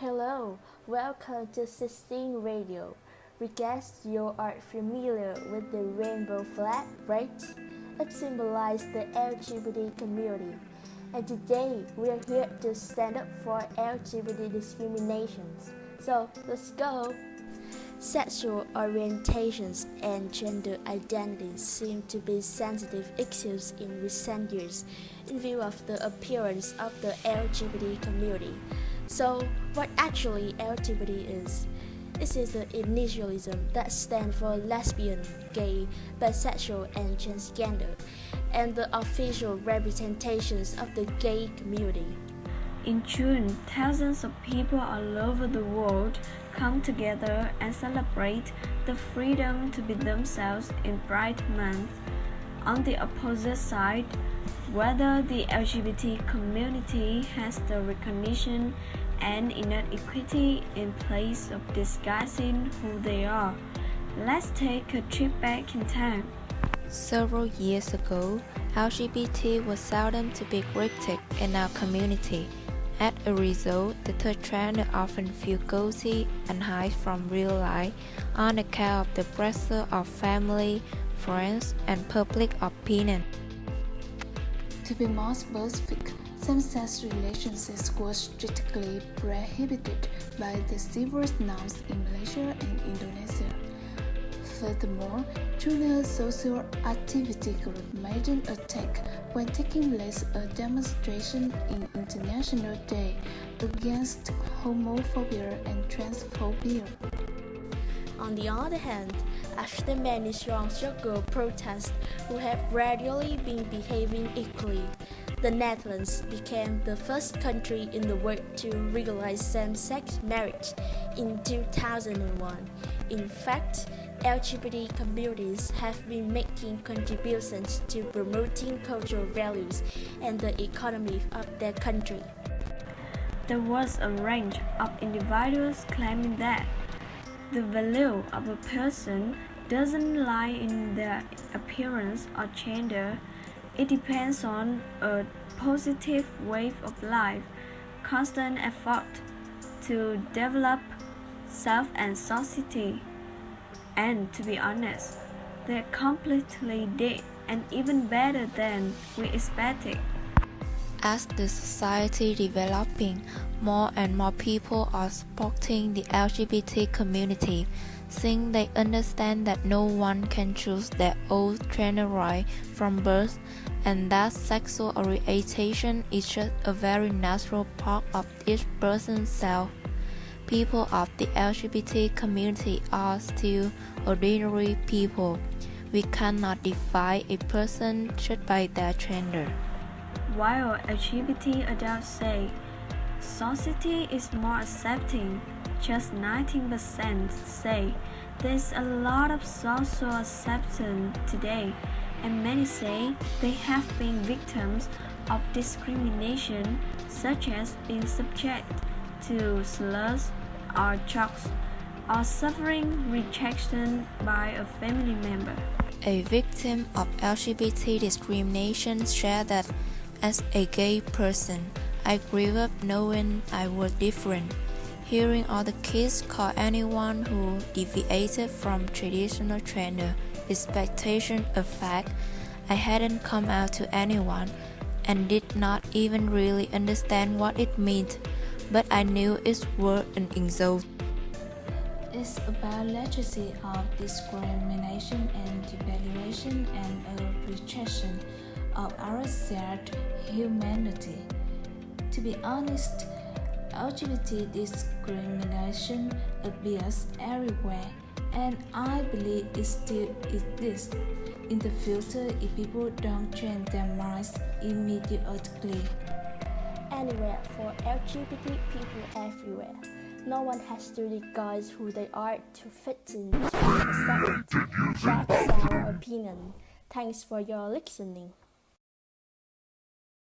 Hello, welcome to Sistine Radio. We guess you are familiar with the rainbow flag, right? It symbolizes the LGBT community. And today we are here to stand up for LGBT discriminations. So let's go! Sexual orientations and gender identities seem to be sensitive issues in recent years in view of the appearance of the LGBT community. So, what actually LGBT is? It is an initialism that stands for lesbian, gay, bisexual, and transgender, and the official representations of the gay community. In June, thousands of people all over the world come together and celebrate the freedom to be themselves in Pride Month. On the opposite side, whether the LGBT community has the recognition and inequity in place of disguising who they are. Let's take a trip back in time. Several years ago, LGBT was seldom to be greeted in our community. As a result, the third gender often feel guilty and hide from real life on account of the pressure of family, friends, and public opinion. To be more specific, same-sex relationships were strictly prohibited by the civil norms in Malaysia and Indonesia. Furthermore, junior social activity group made an attack when taking place a demonstration in International Day against homophobia and transphobia. On the other hand, after many strong struggle protests who have gradually been behaving equally, the Netherlands became the first country in the world to legalize same-sex marriage in 2001. In fact, LGBT communities have been making contributions to promoting cultural values and the economy of their country. There was a range of individuals claiming that the value of a person doesn't lie in their appearance or gender. It depends on a positive way of life, constant effort to develop self and society. And to be honest, they're completely dead and even better than we expected. As the society developing, more and more people are supporting the LGBT community, since they understand that no one can choose their own gender right from birth, and that sexual orientation is just a very natural part of each person's self. People of the LGBT community are still ordinary people. We cannot define a person just by their gender. While LGBT adults say society is more accepting, just 19% say there's a lot of social acceptance today, and many say they have been victims of discrimination, such as being subject to slurs or jokes, or suffering rejection by a family member. A victim of LGBT discrimination shared that as a gay person, I grew up knowing I was different. Hearing other kids call anyone who deviated from traditional gender expectation a fact, I hadn't come out to anyone and did not even really understand what it meant, but I knew it was an insult. It's about legacy of discrimination and devaluation and a rejection of our shared humanity. To be honest, LGBT discrimination appears everywhere, and I believe it still exists in the future if people don't change their minds immediately. Anywhere for LGBT people everywhere. No one has to disguise who they are to fit in to be accepted. That's our opinion. Thanks for your listening.